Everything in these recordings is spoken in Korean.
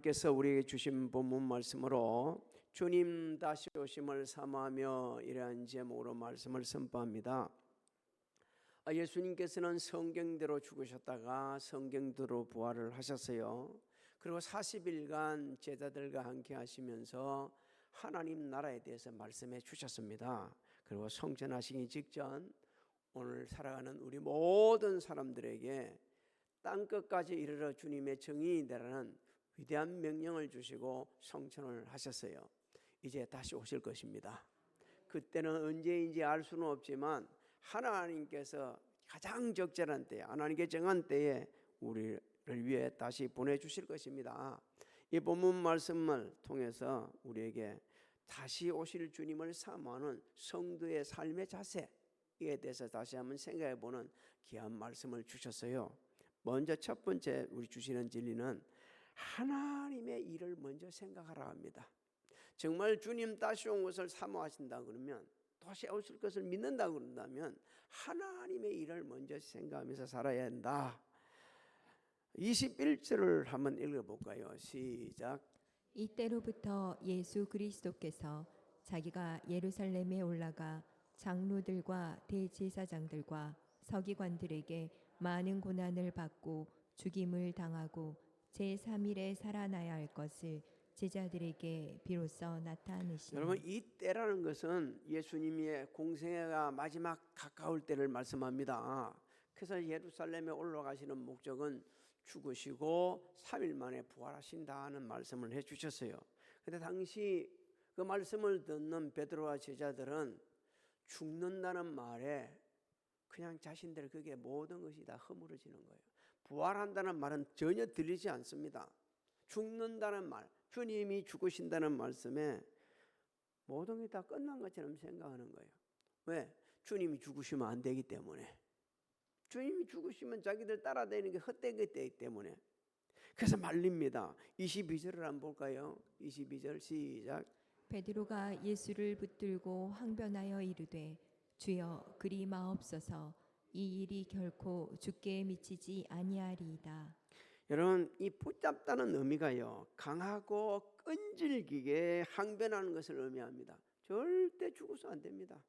께서 우리에게 주신 본문 말씀으로 주님 다시 오심을 사모하며 이러한 제목으로 말씀을 선포합니다. 예수님께서는 성경대로 죽으셨다가 성경대로 부활을 하셨어요. 그리고 40일간 제자들과 함께 하시면서 하나님 나라에 대해서 말씀해 주셨습니다. 그리고 성천하시기 직전 오늘 살아가는 우리 모든 사람들에게 땅끝까지 이르러 주님의 정의이 되라는 위대한 명령을 주시고 성천을 하셨어요. 이제 다시 오실 것입니다. 그때는 언제인지 알 수는 없지만 하나님께서 가장 적절한 때에, 하나님께 정한 때에 우리를 위해 다시 보내주실 것입니다. 이 본문 말씀을 통해서 우리에게 다시 오실 주님을 사모하는 성도의 삶의 자세에 대해서 다시 한번 생각해보는 귀한 말씀을 주셨어요. 먼저 첫 번째 우리 주시는 진리는 하나님의 일을 먼저 생각하라 합니다. 정말 주님 다시 온 것을 사모하신다 그러면, 다시 오실 것을 믿는다 그런다면 하나님의 일을 먼저 생각하면서 살아야 한다. 21절을 한번 읽어볼까요? 시작. 이때로부터 예수 그리스도께서 자기가 예루살렘에 올라가 장로들과 대제사장들과 서기관들에게 많은 고난을 받고 죽임을 당하고 제3일에 살아나야 할 것을 제자들에게 비로소 나타내시니. 여러분, 이 때라는 것은 예수님의 공생애가 마지막 가까울 때를 말씀합니다. 그래서 예루살렘에 올라가시는 목적은 죽으시고 3일 만에 부활하신다는 말씀을 해주셨어요. 그런데 당시 그 말씀을 듣는 베드로와 제자들은 죽는다는 말에 그냥 자신들 그게 모든 것이 다 허물어지는 거예요. 부활한다는 말은 전혀 들리지 않습니다. 죽는다는 말, 주님이 죽으신다는 말씀에 모든 게 다 끝난 것처럼 생각하는 거예요. 왜? 주님이 죽으시면 안 되기 때문에. 주님이 죽으시면 자기들 따라다니는 게 헛되기 때문에. 그래서 말립니다. 22절을 한번 볼까요? 22절 시작. 베드로가 예수를 붙들고 항변하여 이르되 주여 그리 마옵소서, 이 일이 결코 주께 미치지 아니하리이다. 여러분, 이 붙잡다는 의미가요, 강하고 끈질기게 항변하는 것을 의미합니다. 절대 죽어서 안 됩니다.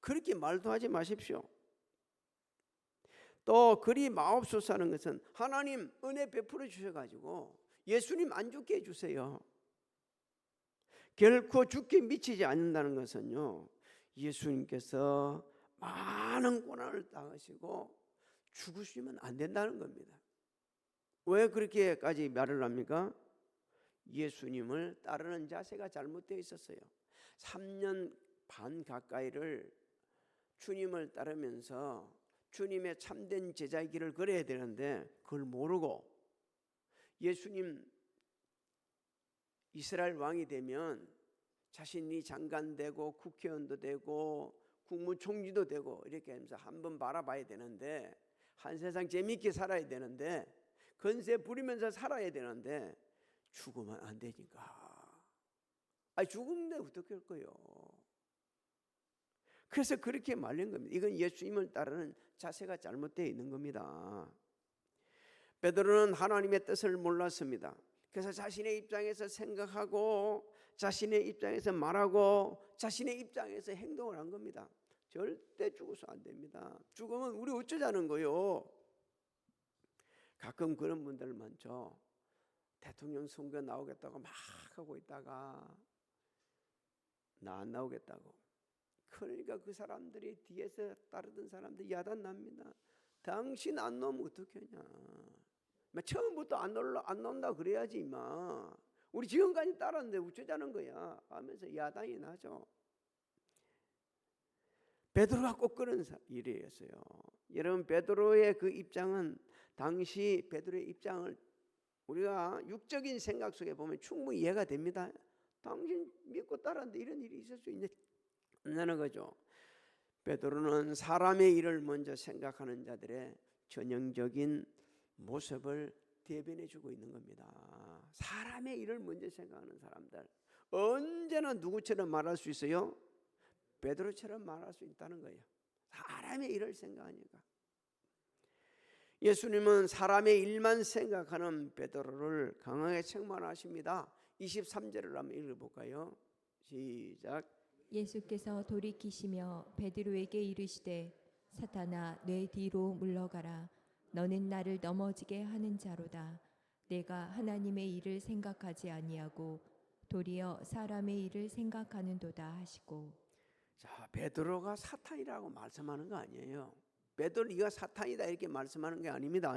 그렇게 말도 하지 마십시오. 또 그리 마옵소서 하는 것은 하나님 은혜 베풀어 주셔가지고 예수님 안 죽게 해주세요. 결코 죽게 미치지 않는다는 것은요, 예수님께서 많은 고난을 당하시고 죽으시면 안 된다는 겁니다. 왜 그렇게까지 말을 합니까? 예수님을 따르는 자세가 잘못되어 있었어요. 3년 반 가까이를 주님을 따르면서 주님의 참된 제자의 길을 걸어야 되는데 그걸 모르고 예수님 이스라엘 왕이 되면 자신이 장관 되고 국회의원도 되고 국무총리도 되고 이렇게 하면서 한번 바라봐야 되는데, 한 세상 재미있게 살아야 되는데, 건세 부리면서 살아야 되는데 죽으면 안 되니까. 죽으면 어떻게 할 거예요? 그래서 그렇게 말린 겁니다. 이건 예수님을 따르는 자세가 잘못되어 있는 겁니다. 베드로는 하나님의 뜻을 몰랐습니다. 그래서 자신의 입장에서 생각하고 자신의 입장에서 말하고 자신의 입장에서 행동을 한 겁니다. 절대 죽어서 안 됩니다. 죽으면 우리 어쩌자는 거요. 가끔 그런 분들 많죠. 대통령 선거 나오겠다고 막 하고 있다가 나 안 나오겠다고. 그러니까 그 사람들이 뒤에서 따르던 사람들 야단납니다. 당신 안 나오면 어떻게 하냐. 처음부터 안 나온다 그래야지 임마. 우리 지금까지 따랐는데 어쩌자는 거야 하면서 야단이 나죠. 베드로가 꼭 그런 일이었어요. 여러분, 베드로의 그 입장은 당시 베드로의 입장을 우리가 육적인 생각 속에 보면 충분히 이해가 됩니다. 당신 믿고 따랐는데 이런 일이 있을 수 있냐는 거죠. 베드로는 사람의 일을 먼저 생각하는 자들의 전형적인 모습을 대변해 주고 있는 겁니다. 사람의 일을 먼저 생각하는 사람들, 언제나 누구처럼 말할 수 있어요? 베드로처럼 말할 수 있다는 거예요. 사람의 일을 생각하니까. 예수님은 사람의 일만 생각하는 베드로를 강하게 책망하십니다. 23절을 한번 읽어볼까요? 시작. 예수께서 돌이키시며 베드로에게 이르시되 사탄아 내 뒤로 물러가라. 너는 나를 넘어지게 하는 자로다. 내가 하나님의 일을 생각하지 아니하고 도리어 사람의 일을 생각하는도다 하시고. 자, 베드로가 사탄이라고 말씀하는 거 아니에요. 베드로 네가 사탄이다 이렇게 말씀하는 게 아닙니다.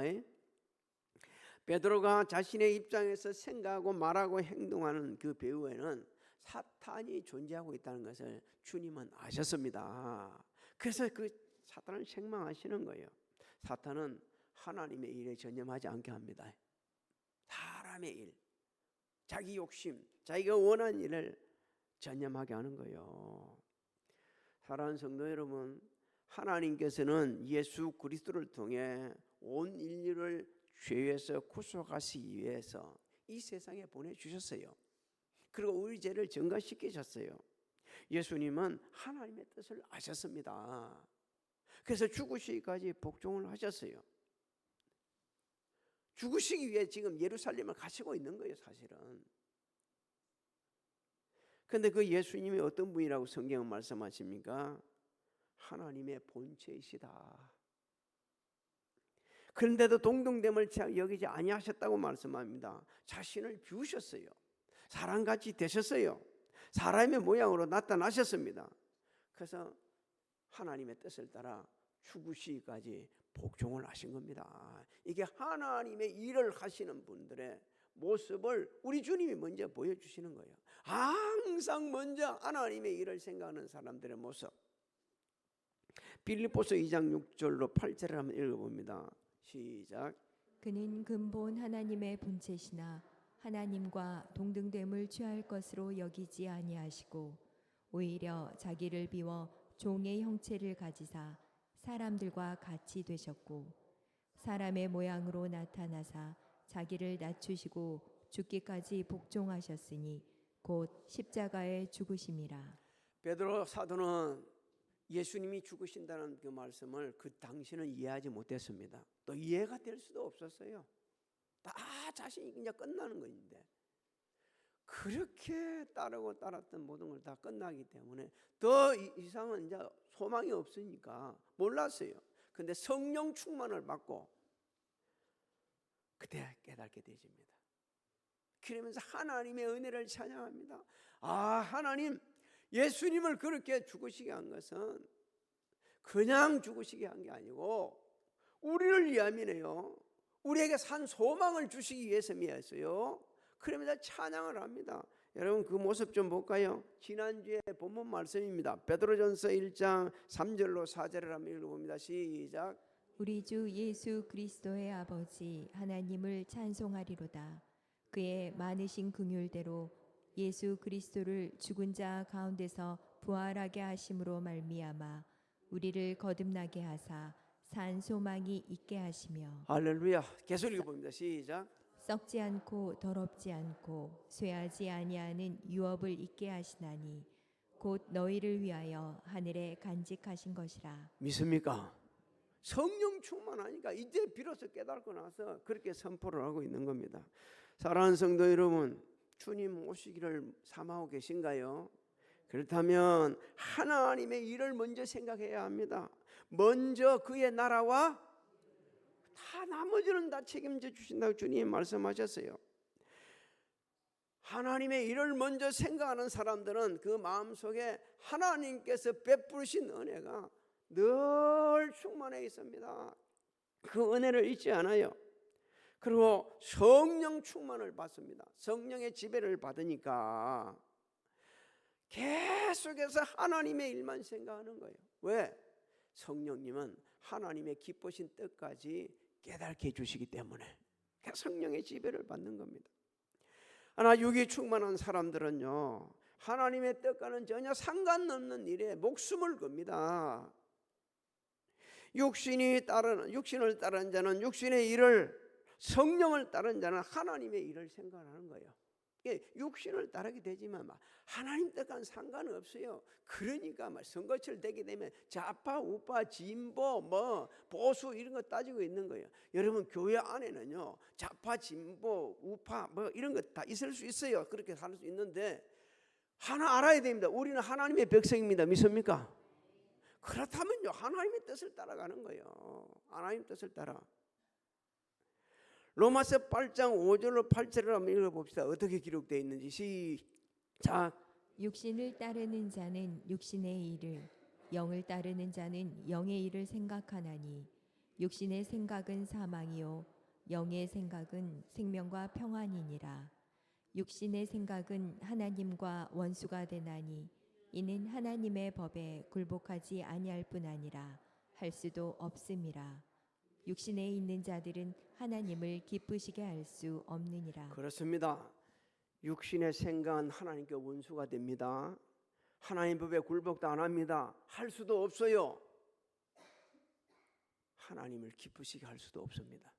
베드로가 자신의 입장에서 생각하고 말하고 행동하는 그 배후에는 사탄이 존재하고 있다는 것을 주님은 아셨습니다. 그래서 그 사탄을 책망하시는 거예요. 사탄은 하나님의 일에 전념하지 않게 합니다. 사람의 일, 자기 욕심, 자기가 원하는 일을 전념하게 하는 거예요. 사랑하는 성도 여러분, 하나님께서는 예수 그리스도를 통해 온 인류를 죄에서 구속하시기 위해서 이 세상에 보내주셨어요. 그리고 우리 죄를 증거시키셨어요. 예수님은 하나님의 뜻을 아셨습니다. 그래서 죽으시기까지 복종을 하셨어요. 죽으시기 위해 지금 예루살렘을 가시고 있는 거예요, 사실은. 그런데 그 예수님이 어떤 분이라고 성경은 말씀하십니까? 하나님의 본체이시다. 그런데도 동등됨을 여기지 아니하셨다고 말씀합니다. 자신을 비우셨어요. 사람같이 되셨어요. 사람의 모양으로 나타나셨습니다. 그래서 하나님의 뜻을 따라 죽으시기까지 복종을 하신 겁니다. 이게 하나님의 일을 하시는 분들의 모습을 우리 주님이 먼저 보여주시는 거예요. 항상 먼저 하나님의 일을 생각하는 사람들의 모습. 빌립보서 2장 6절로 8절을 한번 읽어봅니다. 시작. 그는 근본 하나님의 본체시나 하나님과 동등됨을 취할 것으로 여기지 아니하시고 오히려 자기를 비워 종의 형체를 가지사 사람들과 같이 되셨고 사람의 모양으로 나타나사 자기를 낮추시고 죽기까지 복종하셨으니 곧 십자가에 죽으심이라. 베드로 사도는 예수님이 죽으신다는 그 말씀을 그 당시는 이해하지 못했습니다. 또 이해가 될 수도 없었어요. 다 자신이 이제 끝나는 건데 그렇게 따랐던 모든 걸 다 끝나기 때문에 더 이상은 이제 소망이 없으니까 몰랐어요. 근데 성령 충만을 받고 그때 깨닫게 되집니다. 그러면서 하나님의 은혜를 찬양합니다. 하나님, 예수님을 그렇게 죽으시게 한 것은 그냥 죽으시게 한 게 아니고 우리를 위함이네요. 우리에게 산 소망을 주시기 위해서였어요. 그러면서 찬양을 합니다. 여러분 그 모습 좀 볼까요? 지난주에 본문 말씀입니다. 베드로전서 1장 3절로 4절을 한번 읽어봅니다. 시작. 우리 주 예수 그리스도의 아버지 하나님을 찬송하리로다. 그의 많으신 긍휼대로 예수 그리스도를 죽은 자 가운데서 부활하게 하심으로 말미암아 우리를 거듭나게 하사 산 소망이 있게 하시며 할렐루야. 계속 읽어봅니다. 시작. 썩지 않고 더럽지 않고 쇠하지 아니하는 유업을 있게 하시나니 곧 너희를 위하여 하늘에 간직하신 것이라. 믿습니까? 성령 충만하니까 이제 비로소 깨닫고 나서 그렇게 선포를 하고 있는 겁니다. 사랑하는 성도 여러분, 주님 오시기를 사모하고 계신가요? 그렇다면 하나님의 일을 먼저 생각해야 합니다. 먼저 그의 나라와 다 나머지는 다 책임져 주신다고 주님이 말씀하셨어요. 하나님의 일을 먼저 생각하는 사람들은 그 마음속에 하나님께서 베푸신 은혜가 늘 충만해 있습니다. 그 은혜를 잊지 않아요. 그리고 성령 충만을 받습니다. 성령의 지배를 받으니까 계속해서 하나님의 일만 생각하는 거예요. 왜? 성령님은 하나님의 기쁘신 뜻까지 깨닫게 해주시기 때문에 성령의 지배를 받는 겁니다. 하나 육이 충만한 사람들은요, 하나님의 뜻과는 전혀 상관없는 일에 목숨을 겁니다. 육신을 따르는 자는 육신의 일을, 성령을 따르는 자는 하나님의 일을 생각하는 거예요. 육신을 따르게 되지만 하나님 뜻과는 상관없어요. 그러니까 선거철 되게 되면 좌파, 우파, 진보, 보수 이런 거 따지고 있는 거예요. 여러분 교회 안에는요 좌파, 진보, 우파 이런 거 다 있을 수 있어요. 그렇게 살 수 있는데 하나 알아야 됩니다. 우리는 하나님의 백성입니다. 믿습니까? 그렇다면요 하나님의 뜻을 따라가는 거예요. 하나님 뜻을 따라. 로마서 8장 5절로 8절을 한번 읽어봅시다. 어떻게 기록되어 있는지 시작. 육신을 따르는 자는 육신의 일을, 영을 따르는 자는 영의 일을 생각하나니 육신의 생각은 사망이요 영의 생각은 생명과 평안이니라. 육신의 생각은 하나님과 원수가 되나니 이는 하나님의 법에 굴복하지 아니할 뿐 아니라 할 수도 없음이라. 육신에 있는 자들은 하나님을 기쁘시게 할 수 없느니라. 그렇습니다. 육신의 생각은 하나님께 원수가 됩니다. 하나님 법에 굴복도 안 합니다. 할 수도 없어요. 하나님을 기쁘시게 할 수도 없습니다.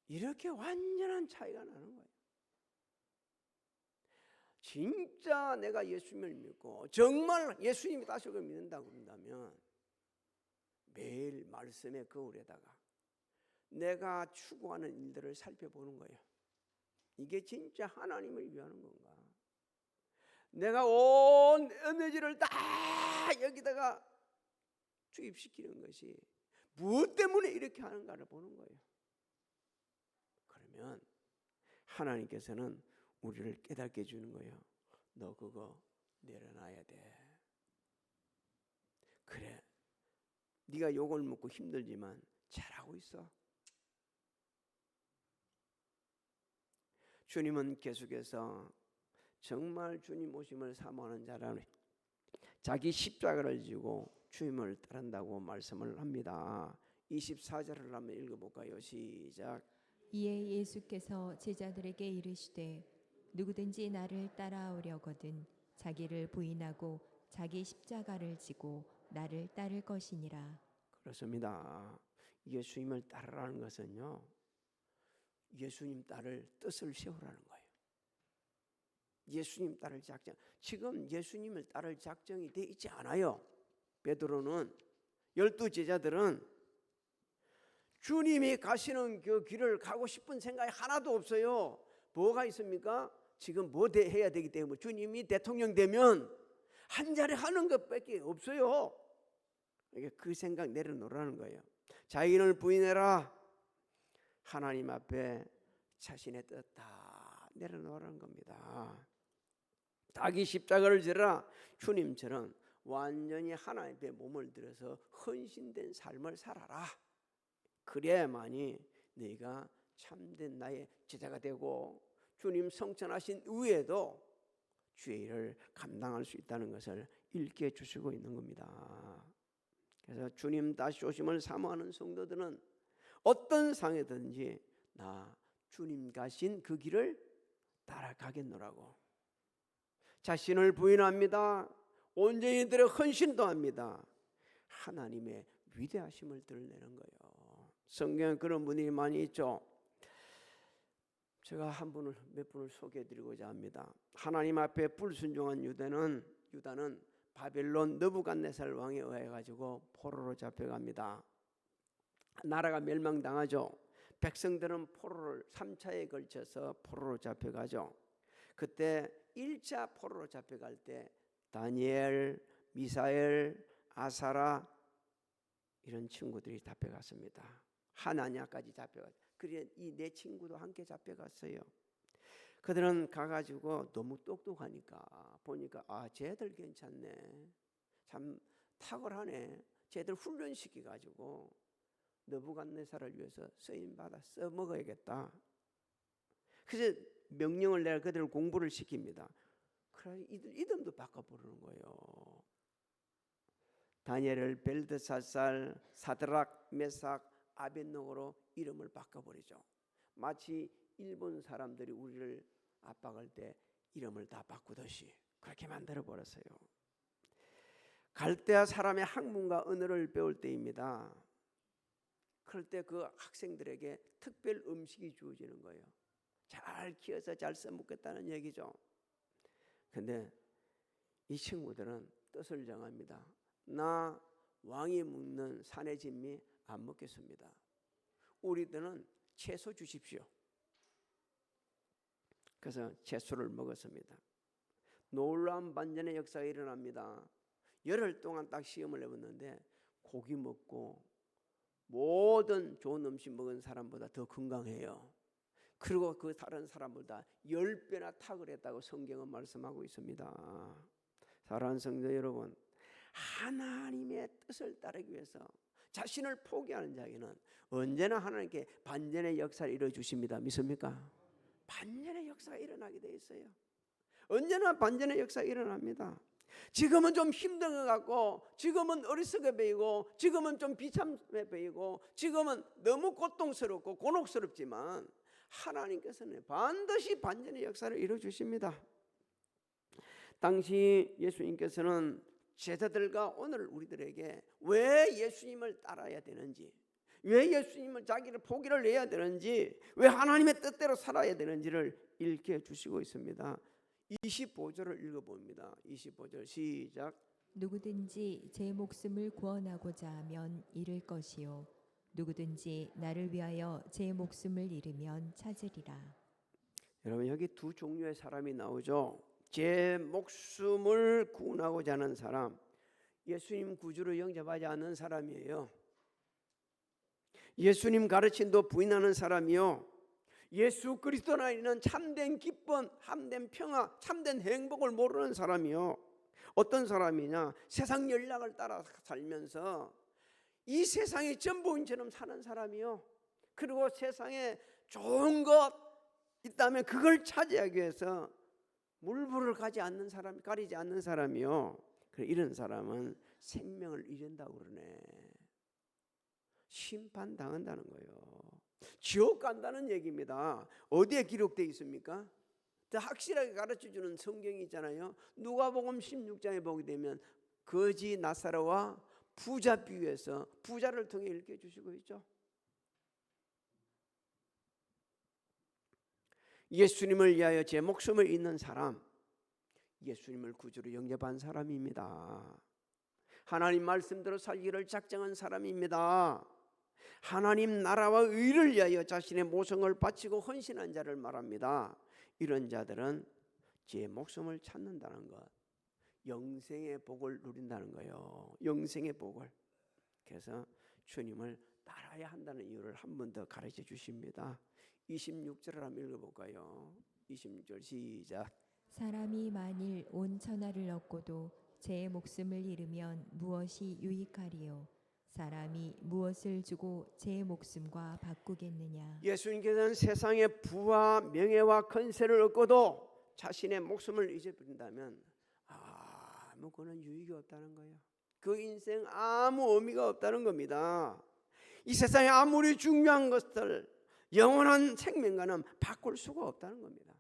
이렇게 완전한 차이가 나는 거예요. 진짜 내가 예수님을 믿고 정말 예수님이 다시 오길 믿는다고 한다면 매일 말씀의 거울에다가 내가 추구하는 일들을 살펴보는 거예요. 이게 진짜 하나님을 위하는 건가? 내가 온 에너지를 다 여기다가 주입시키는 것이 무엇 때문에 이렇게 하는가를 보는 거예요. 그러면 하나님께서는 우리를 깨닫게 해주는 거예요. 너 그거 내려놔야 돼. 그래, 네가 욕을 먹고 힘들지만 잘하고 있어. 주님은 계속해서 정말 주님 오심을 사모하는 자라는 자기 십자가를 지고 주님을 따른다고 말씀을 합니다. 24절을 한번 읽어볼까요? 시작. 이에 예수께서 제자들에게 이르시되 누구든지 나를 따라오려거든 자기를 부인하고 자기 십자가를 지고 나를 따를 것이니라. 그렇습니다. 예수님을 따르라는 것은요 예수님 따를 뜻을 세우라는 거예요. 예수님 따를 작정. 지금 예수님을 따를 작정이 돼 있지 않아요. 베드로는 12 제자들은 주님이 가시는 그 길을 가고 싶은 생각이 하나도 없어요. 뭐가 있습니까? 지금 뭐 해야 되기 때문에 주님이 대통령 되면 한 자리 하는 것밖에 없어요. 그 생각 내려놓으라는 거예요. 자기를 부인해라. 하나님 앞에 자신의 뜻 다 내려놓으라는 겁니다. 자기 십자가를 지라. 주님처럼 완전히 하나님 앞에 몸을 들여서 헌신된 삶을 살아라. 그래야만이 네가 참된 나의 제자가 되고 주님 성천하신 후에도 주의 일을 감당할 수 있다는 것을 일깨워 주시고 있는 겁니다. 그래서 주님 다시 오심을 사모하는 성도들은 어떤 상황이든지 나 주님 가신 그 길을 따라가겠노라고 자신을 부인합니다. 온전히 들어 헌신도 합니다. 하나님의 위대하심을 드러내는 거예요. 성경에 그런 분이 많이 있죠. 제가 몇 분을 소개해드리고자 합니다. 하나님 앞에 불순종한 유다는 바벨론 느부갓네살 왕에 의해 가지고 포로로 잡혀갑니다. 나라가 멸망당하죠. 백성들은 포로를 3차에 걸쳐서 포로로 잡혀가죠. 그때 1차 포로로 잡혀갈 때 다니엘, 미사엘, 아사라 이런 친구들이 잡혀갔습니다. 하나냐까지 잡혀갔어요. 그래 이 네 친구도 함께 잡혀갔어요. 그들은 가가지고 너무 똑똑하니까 보니까 쟤들 괜찮네. 참 탁월하네. 쟤들 훈련시켜가지고 느부갓네살을 위해서 쓰임받아 써먹어야겠다. 그래서 명령을 내가 그들을 공부를 시킵니다. 그래 이름도 바꿔보는 거예요. 다니엘을 벨드사살, 사드락, 메삭, 아벳노고로 이름을 바꿔버리죠. 마치 일본 사람들이 우리를 압박할 때 이름을 다 바꾸듯이 그렇게 만들어버렸어요. 갈대아 사람의 학문과 언어를 배울 때입니다. 그럴 때 그 학생들에게 특별 음식이 주어지는 거예요. 잘 키워서 잘 써먹겠다는 얘기죠. 근데 이 친구들은 뜻을 정합니다. 나 왕이 먹는 산의 진미 안 먹겠습니다. 우리들은 채소 주십시오. 그래서 채소를 먹었습니다. 놀라운 반전의 역사가 일어납니다. 열흘 동안 딱 시험을 해봤는데 고기 먹고 모든 좋은 음식 먹은 사람보다 더 건강해요. 그리고 그 다른 사람보다 10배나 탁월했다고 성경은 말씀하고 있습니다. 사랑하는 성도 여러분, 하나님의 뜻을 따르기 위해서 자신을 포기하는 자에게는 언제나 하나님께 반전의 역사를 이루어주십니다. 믿습니까? 반전의 역사가 일어나게 돼 있어요. 언제나 반전의 역사가 일어납니다. 지금은 좀 힘든 것 같고, 지금은 어리석어 보이고, 지금은 좀 비참해 보이고, 지금은 너무 고통스럽고 곤혹스럽지만 하나님께서는 반드시 반전의 역사를 이루어주십니다. 당시 예수님께서는 제자들과 오늘 우리들에게 왜 예수님을 따라야 되는지, 왜 예수님을 자기를 포기를 해야 되는지, 왜 하나님의 뜻대로 살아야 되는지를 읽게 주시고 있습니다. 25절을 읽어봅니다. 25절 시작. 누구든지 제 목숨을 구원하고자 하면 잃을 것이요 누구든지 나를 위하여 제 목숨을 잃으면 찾으리라. 여러분, 여기 두 종류의 사람이 나오죠. 제 목숨을 구원하고자 하는 사람, 예수님 구주로 영접하지 않는 사람이에요. 예수님 가르침도 부인하는 사람이요, 예수 그리스도 안에 있는 참된 기쁨, 참된 평화, 참된 행복을 모르는 사람이요. 어떤 사람이냐? 세상 연락을 따라 살면서 이 세상이 전부인처럼 사는 사람이요. 그리고 세상에 좋은 것 있다면 그걸 차지하기 위해서 물불을 가리지 않는 사람이요. 이런 사람은 생명을 잃는다고 그러네. 심판당한다는 거예요. 지옥 간다는 얘기입니다. 어디에 기록되어 있습니까? 더 확실하게 가르쳐주는 성경이 있잖아요. 누가복음 16장에 보게 되면 거지 나사로와 부자 비유에서 부자를 통해 읽혀주시고 있죠. 예수님을 위하여 제 목숨을 잃는 사람, 예수님을 구주로 영접한 사람입니다. 하나님 말씀대로 살기를 작정한 사람입니다. 하나님 나라와 의를 위하여 자신의 모성을 바치고 헌신한 자를 말합니다. 이런 자들은 제 목숨을 찾는다는 것, 영생의 복을 누린다는 거예요. 영생의 복을. 그래서 주님을 따라야 한다는 이유를 한 번 더 가르쳐 주십니다. 26절을 한번 읽어볼까요? 26절 시작. 사람이 만일 온 천하를 얻고도 제 목숨을 잃으면 무엇이 유익하리요 사람이 무엇을 주고 제 목숨과 바꾸겠느냐. 예수님께서는 세상의 부와 명예와 권세를 얻고도 자신의 목숨을 잊어버린다면 아무거나 유익이 없다는 거예요. 그 인생 아무 의미가 없다는 겁니다. 이 세상에 아무리 중요한 것들, 영원한 생명과는 바꿀 수가 없다는 겁니다.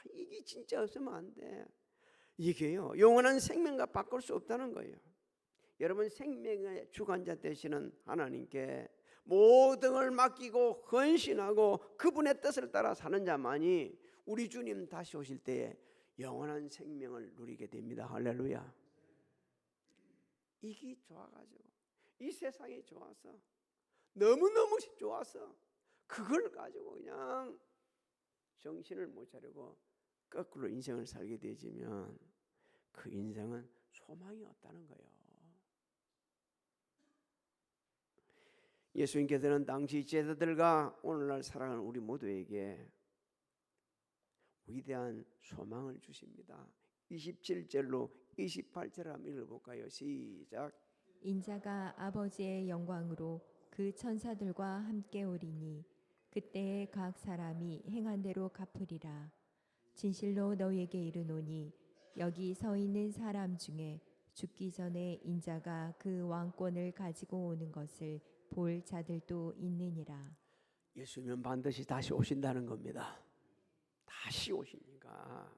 이게 진짜 없으면 안 돼. 이게요, 영원한 생명과 바꿀 수 없다는 거예요. 여러분, 생명의 주관자 되시는 하나님께 모든 걸 맡기고 헌신하고 그분의 뜻을 따라 사는 자만이 우리 주님 다시 오실 때에 영원한 생명을 누리게 됩니다. 할렐루야. 이게 좋아가지고, 이 세상이 좋아서, 너무너무 좋아서 그걸 가지고 그냥 정신을 못 차리고 거꾸로 인생을 살게 되지면 그 인생은 소망이 없다는 거예요. 예수님께서는 당시 제자들과 오늘날 살아가는 우리 모두에게 위대한 소망을 주십니다. 27절로 28절 한번 읽어볼까요? 시작. 인자가 아버지의 영광으로 그 천사들과 함께 오리니 그때에 각 사람이 행한 대로 갚으리라. 진실로 너희에게 이르노니 여기 서 있는 사람 중에 죽기 전에 인자가 그 왕권을 가지고 오는 것을 볼 자들도 있느니라. 예수님은 반드시 다시 오신다는 겁니다. 다시 오시니까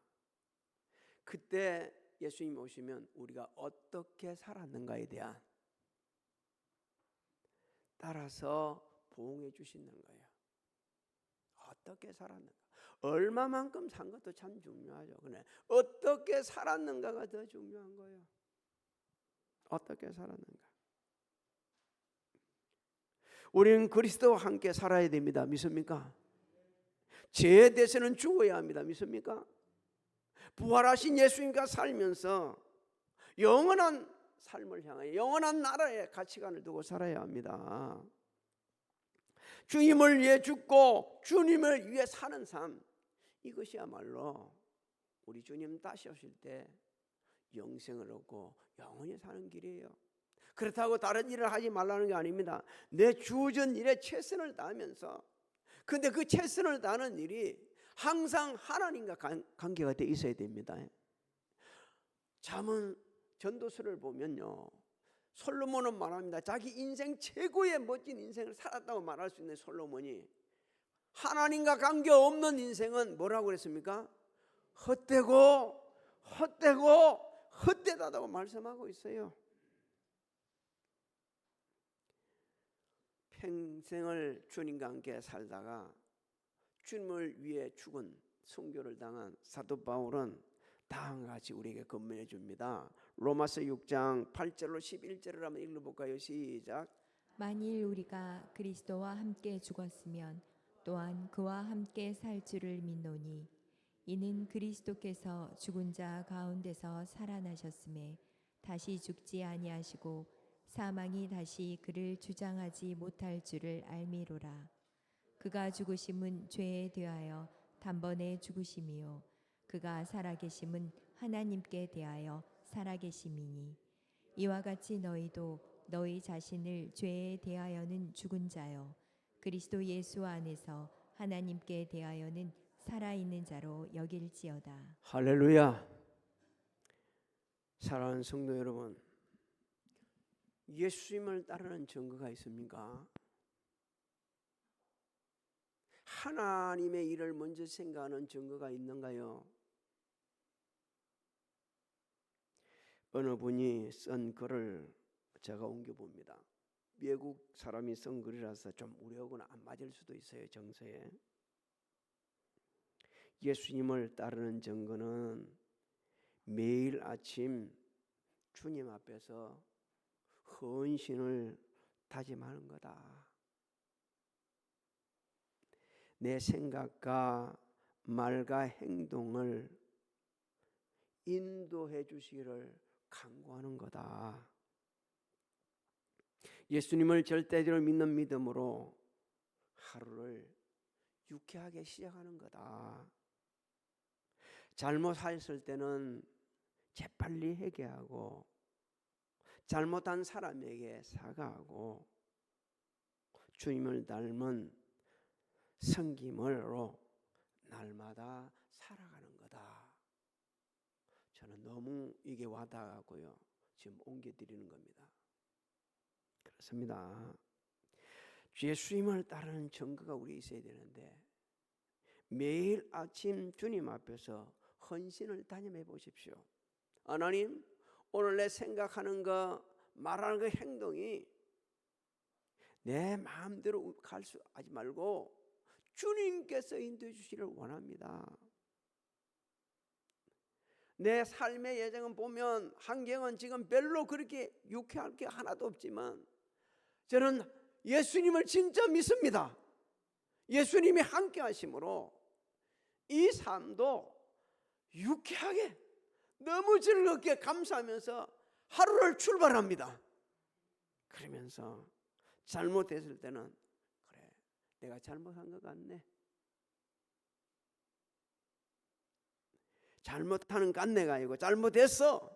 그때 예수님 오시면 우리가 어떻게 살았는가에 대한 따라서 보응해 주시는 거예요. 어떻게 살았는가, 얼마만큼 산 것도 참 중요하죠. 그래, 어떻게 살았는가가 더 중요한 거예요. 어떻게 살았는가. 우리는 그리스도와 함께 살아야 됩니다. 믿습니까? 죄에 대해서는 죽어야 합니다. 믿습니까? 부활하신 예수님과 살면서 영원한 삶을 향하여 영원한 나라의 가치관을 두고 살아야 합니다. 주님을 위해 죽고 주님을 위해 사는 삶, 이것이야말로 우리 주님 다시 오실 때 영생을 얻고 영원히 사는 길이에요. 그렇다고 다른 일을 하지 말라는 게 아닙니다. 내 주어진 일에 최선을 다하면서, 근데 그 최선을 다하는 일이 항상 하나님과 관계가 돼 있어야 됩니다. 잠언 전도서를 보면요, 솔로몬은 말합니다. 자기 인생 최고의 멋진 인생을 살았다고 말할 수 있는 솔로몬이 하나님과 관계없는 인생은 뭐라고 그랬습니까? 헛되고 헛되다고 말씀하고 있어요. 평생을 주님과 함께 살다가 주님을 위해 죽은, 순교를 당한 사도 바울은 다음과 같이 우리에게 권면해 줍니다. 로마서 6장 8절로 11절을 한번 읽어볼까요? 시작. 만일 우리가 그리스도와 함께 죽었으면 또한 그와 함께 살 줄을 믿노니 이는 그리스도께서 죽은 자 가운데서 살아나셨음에 다시 죽지 아니하시고 사망이 다시 그를 주장하지 못할 줄을 알미로라. 그가 죽으심은 죄에 대하여 단번에 죽으심이요 그가 살아계심은 하나님께 대하여 살아계심이니 이와 같이 너희도 너희 자신을 죄에 대하여는 죽은 자요 그리스도 예수 안에서 하나님께 대하여는 살아있는 자로 여길지어다. 할렐루야. 사랑하는 성도 여러분, 예수님을 따르는 증거가 있습니까? 하나님의 일을 먼저 생각하는 증거가 있는가요? 어느 분이 쓴 글을 제가 옮겨봅니다. 외국 사람이 쓴 글이라서 좀 우려하거나 안 맞을 수도 있어요. 정서에. 예수님을 따르는 증거는 매일 아침 주님 앞에서 헌신을 다짐하는 거다. 내 생각과 말과 행동을 인도해 주시기를 간구하는 거다. 예수님을 절대적으로 믿는 믿음으로 하루를 유쾌하게 시작하는 거다. 잘못했을 때는 재빨리 회개하고 잘못한 사람에게 사과하고 주님을 닮은 섬김으로 날마다 살아가는 거다. 저는 너무 이게 와닿았고요. 지금 옮겨드리는 겁니다. 그렇습니다. 예수님을 따르는 증거가 우리에 있어야 되는데 매일 아침 주님 앞에서 헌신을 다짐해 보십시오. 하나님, 오늘 내 생각하는 거, 말하는 거, 행동이 내 마음대로 갈 수 하지 말고 주님께서 인도해 주시기를 원합니다. 내 삶의 예정은 보면 환경은 지금 별로 그렇게 유쾌할 게 하나도 없지만 저는 예수님을 진짜 믿습니다. 예수님이 함께 하심으로 이 삶도 유쾌하게 너무 즐겁게 감사하면서 하루를 출발합니다. 그러면서 잘못했을 때는 그래, 내가 잘못한 것 같네, 잘못하는 깐내가 아니고 잘못했어,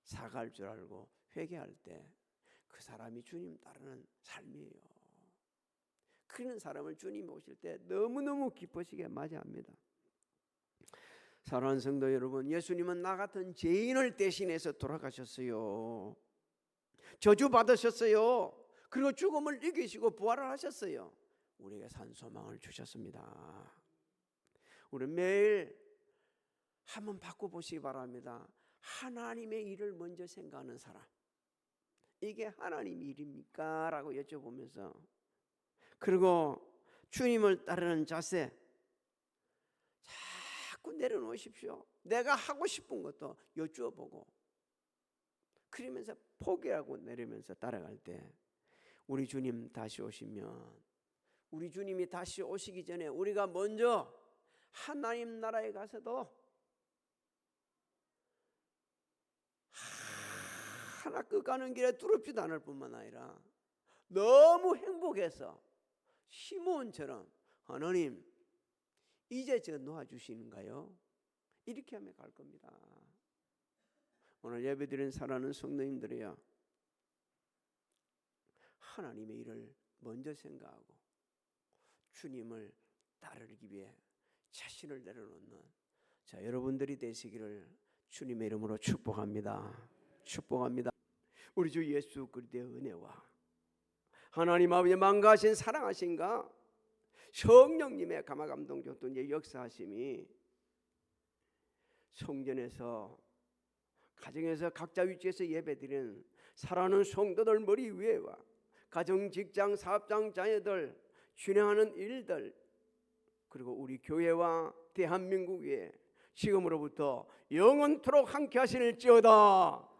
사과할 줄 알고 회개할 때 그 사람이 주님 따르는 삶이에요. 그런 사람을 주님 오실 때 너무너무 기쁘시게 맞이합니다. 사랑하는 성도 여러분, 예수님은 나 같은 죄인을 대신해서 돌아가셨어요. 저주 받으셨어요. 그리고 죽음을 이기시고 부활을 하셨어요. 우리에게 산 소망을 주셨습니다. 우리 매일 한번 바꿔보시기 바랍니다. 하나님의 일을 먼저 생각하는 사람, 이게 하나님 일입니까? 라고 여쭤보면서, 그리고 주님을 따르는 자세 자꾸 내려놓으십시오. 내가 하고 싶은 것도 여쭈어보고, 그러면서 포기하고 내리면서 따라갈 때 우리 주님 다시 오시면, 우리 주님이 다시 오시기 전에 우리가 먼저 하나님 나라에 가서도 하나 끝 가는 길에 두렵지도 않을 뿐만 아니라 너무 행복해서 시므온처럼 하나님 이제 저 놓아주시는가요? 이렇게 하며 갈 겁니다. 오늘 예배드리는 사랑하는 성도님들이여, 하나님의 일을 먼저 생각하고 주님을 따르기 위해 자신을 내려놓는 자 여러분들이 되시기를 주님의 이름으로 축복합니다. 축복합니다. 우리 주 예수 그리스도의 은혜와 하나님 아버지의 만가하신 사랑하신가 성령님의 감화감동 교통의 역사하심이 성전에서 가정에서 각자 위치에서 예배드리는 사랑하는 성도들 머리 위에와 가정, 직장, 사업장, 자녀들 진행하는 일들, 그리고 우리 교회와 대한민국 위에 지금으로부터 영원토록 함께 하시는지어다.